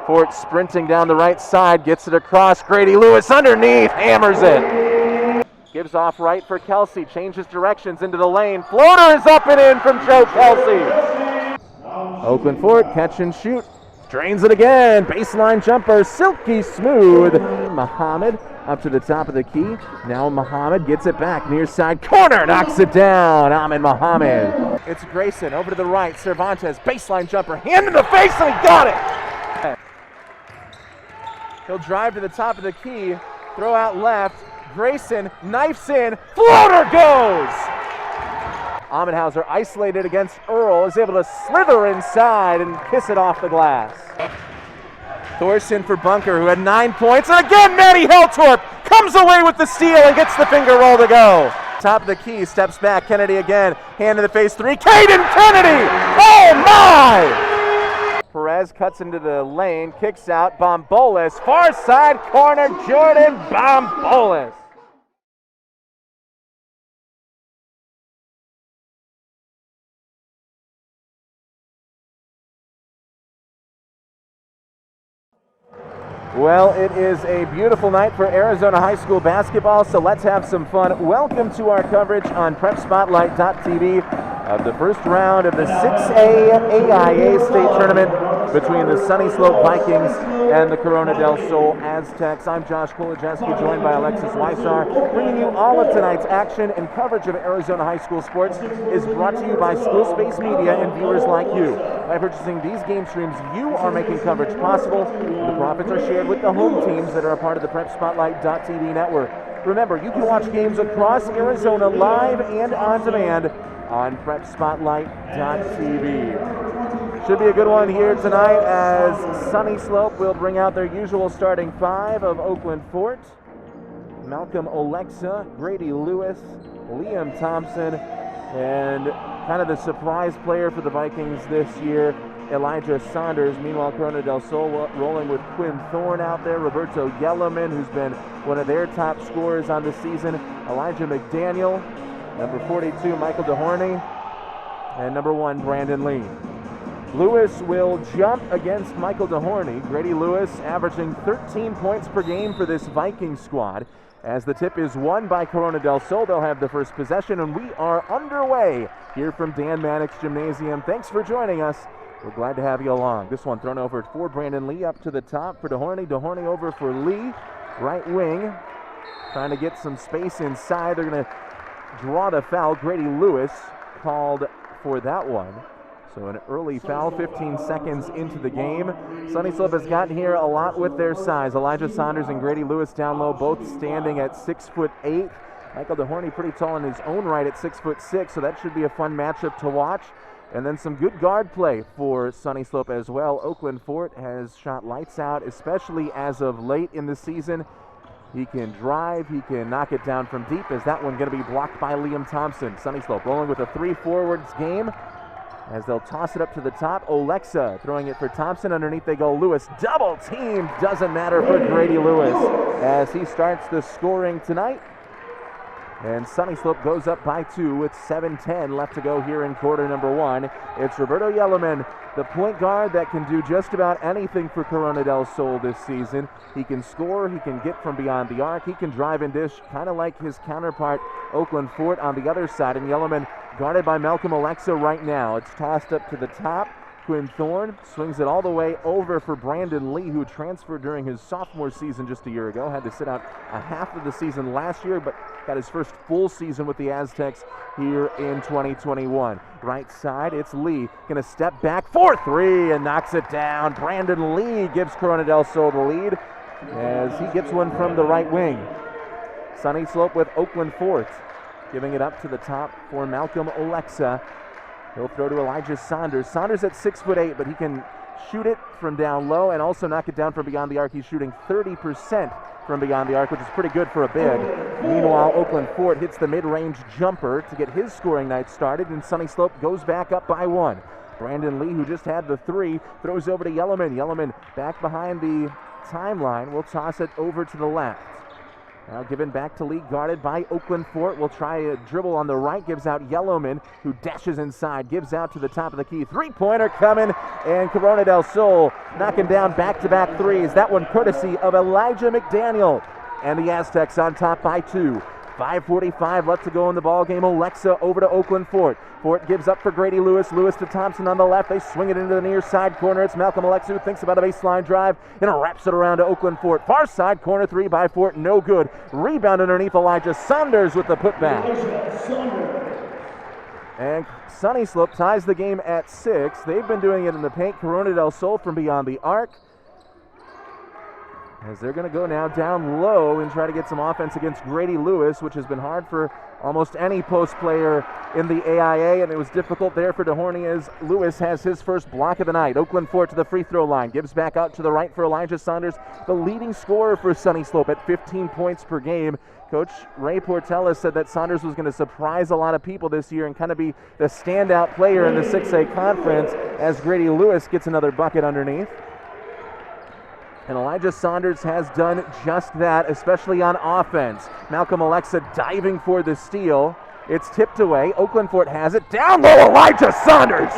Fort sprinting down the right side, gets it across. Grady Lewis underneath, hammers it. Gives off right for Kelsey, changes directions into the lane. Floater is up and in from Joe Kelsey. Oakland Fort, catch and shoot. Drains it again, baseline jumper, silky smooth. Muhammad up to the top of the key. Now Muhammad gets it back, near side corner, knocks it down. Ahmed Muhammad. It's Grayson over to the right, Cervantes, baseline jumper, hand in the face, and he got it. He'll drive to the top of the key, throw out left. Grayson knifes in, floater goes! Amenhauser isolated against Earl, is able to slither inside and kiss it off the glass. Thorson for Bunker, who had 9 points, and again Matty Heltorp comes away with the steal and gets the finger roll to go. Top of the key, steps back, Kennedy again, hand in the face three, Caden Kennedy! Oh my! Perez cuts into the lane, kicks out, Bombolis, far side corner, Jordan Bombolis. Well, it is a beautiful night for Arizona High School basketball, so let's have some fun. Welcome to our coverage on PrepSpotlight.tv of the first round of the 6A AIA state tournament between the Sunny Slope Vikings and the Corona del Sol Aztecs. I'm Josh Kolojeski, joined by Alexis Weissar. Bringing you all of tonight's action and coverage of Arizona high school sports is brought to you by School Space Media and viewers like you. By purchasing these game streams, you are making coverage possible. The profits are shared with the home teams that are a part of the PrepSpotlight.tv network. Remember, you can watch games across Arizona live and on demand on PrepSpotlight.tv. Should be a good one here tonight as Sunny Slope will bring out their usual starting five of Oakland Fort. Malcolm Olexa, Grady Lewis, Liam Thompson, and kind of the surprise player for the Vikings this year, Elijah Saunders. Meanwhile, Corona del Sol rolling with Quinn Thorne out there, Roberto Yellerman, who's been one of their top scorers on the season, Elijah McDaniel, number 42, Michael DeHorney, and number 1, Brandon Lee. Lewis will jump against Michael DeHorney. Grady Lewis averaging 13 points per game for this Viking squad. As the tip is won by Corona del Sol, they'll have the first possession, and we are underway here from Dan Maddox Gymnasium. Thanks for joining us. We're glad to have you along. This one thrown over for Brandon Lee, up to the top for DeHorney. DeHorney over for Lee, right wing, trying to get some space inside. They're going to draw the foul. Grady Lewis called for that one. So an early foul, 15 seconds into the game. Sunny Slope has gotten here a lot with their size. Elijah Saunders and Grady Lewis down low, both standing at 6'8". Michael DeHorney pretty tall in his own right at 6'6", so that should be a fun matchup to watch. And then some good guard play for Sunny Slope as well. Oakland Fort has shot lights out, especially as of late in the season. He can drive, he can knock it down from deep, as that one going to be blocked by Liam Thompson. Sunny Slope rolling with a 3 forwards game as they'll toss it up to the top. Olexa throwing it for Thompson. Underneath they go. Lewis double team. Doesn't matter for Grady Lewis as he starts the scoring tonight. And Sunny Slope goes up by 2 with 7:10 left to go here in quarter number 1. It's Roberto Yellerman, the point guard that can do just about anything for Corona del Sol this season. He can score, he can get from beyond the arc, he can drive and dish, kind of like his counterpart Oakland Fort on the other side. And Yellerman guarded by Malcolm Olexa right now. It's tossed up to the top. Quinn Thorne swings it all the way over for Brandon Lee, who transferred during his sophomore season just a year ago. Had to sit out a half of the season last year, but got his first full season with the Aztecs here in 2021. Right side, it's Lee. Going to step back for 3 and knocks it down. Brandon Lee gives Corona del Sol the lead as he gets one from the right wing. Sunny Slope with Oakland Fort, giving it up to the top for Malcolm Olexa. He'll throw to Elijah Saunders. Saunders at 6'8", but he can shoot it from down low and also knock it down from beyond the arc. He's shooting 30% from beyond the arc, which is pretty good for a big. Meanwhile, Oakland Fort hits the mid-range jumper to get his scoring night started, and Sunny Slope goes back up by 1. Brandon Lee, who just had the 3, throws over to Yellerman. Yellerman back behind the timeline will toss it over to the left. Now given back to Lee, guarded by Oakland Fort. Will try a dribble on the right, gives out Yellowman, who dashes inside, gives out to the top of the key. Three-pointer coming, and Corona del Sol knocking down back-to-back threes. That one courtesy of Elijah McDaniel. And the Aztecs on top by 2. 5:45 left to go in the ball game. Alexa over to Oakland Fort. Fort gives up for Grady Lewis. Lewis to Thompson on the left. They swing it into the near side corner. It's Malcolm Alexa who thinks about a baseline drive and wraps it around to Oakland Fort. Far side corner three by Fort. No good. Rebound underneath Elijah Saunders with the putback. And Sunny Slope ties the game at 6. They've been doing it in the paint. Corona del Sol from beyond the arc. As they're going to go now down low and try to get some offense against Grady Lewis, which has been hard for almost any post player in the AIA, and it was difficult there for DeHorny as Lewis has his first block of the night. Oakland Fort to the free throw line, gives back out to the right for Elijah Saunders, the leading scorer for Sunny Slope at 15 points per game. Coach Ray Portella said that Saunders was going to surprise a lot of people this year and kind of be the standout player in the 6A conference as Grady Lewis gets another bucket underneath. And Elijah Saunders has done just that, especially on offense. Malcolm Alexa diving for the steal. It's tipped away. Oakland Fort has it. Down low, Elijah Saunders.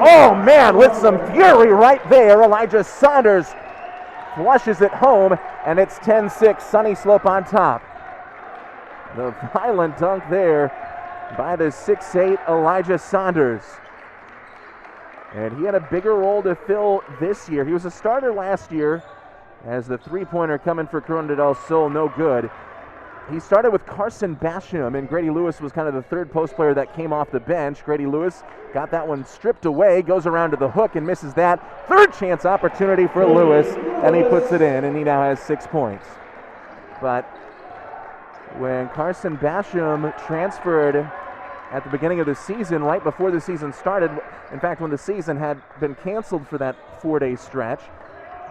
Oh, man, with some fury right there. Elijah Saunders flushes it home, and it's 10-6, Sunny Slope on top. The violent dunk there by the 6'8", Elijah Saunders. And he had a bigger role to fill this year. He was a starter last year, as the three-pointer coming for Corona del Sol, no good. He started with Carson Basham, and Grady Lewis was kind of the third post player that came off the bench. Grady Lewis got that one stripped away, goes around to the hook and misses that. Third chance opportunity for Lewis, and he puts it in, and he now has 6 points. But when Carson Basham transferred at the beginning of the season, right before the season started, in fact, when the season had been canceled for that 4-day stretch,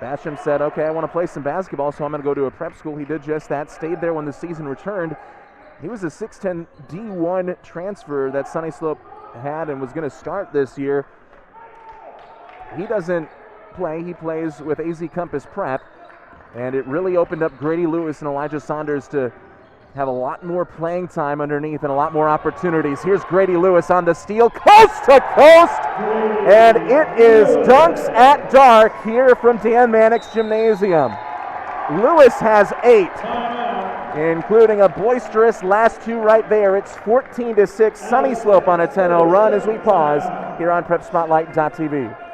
Basham said, okay, I want to play some basketball, so I'm going to go to a prep school. He did just that, stayed there when the season returned. He was a 6'10 D1 transfer that Sunny Slope had and was going to start this year. He doesn't play. He plays with AZ Compass Prep, and it really opened up Grady Lewis and Elijah Saunders to have a lot more playing time underneath and a lot more opportunities. Here's Grady Lewis on the steal, coast to coast, and it is dunks at dark here from Dan Mannix Gymnasium. Lewis has 8, including a boisterous last 2 right there. It's 14-6, Sunny Slope on a 10-0 run as we pause here on PrepSpotlight.tv.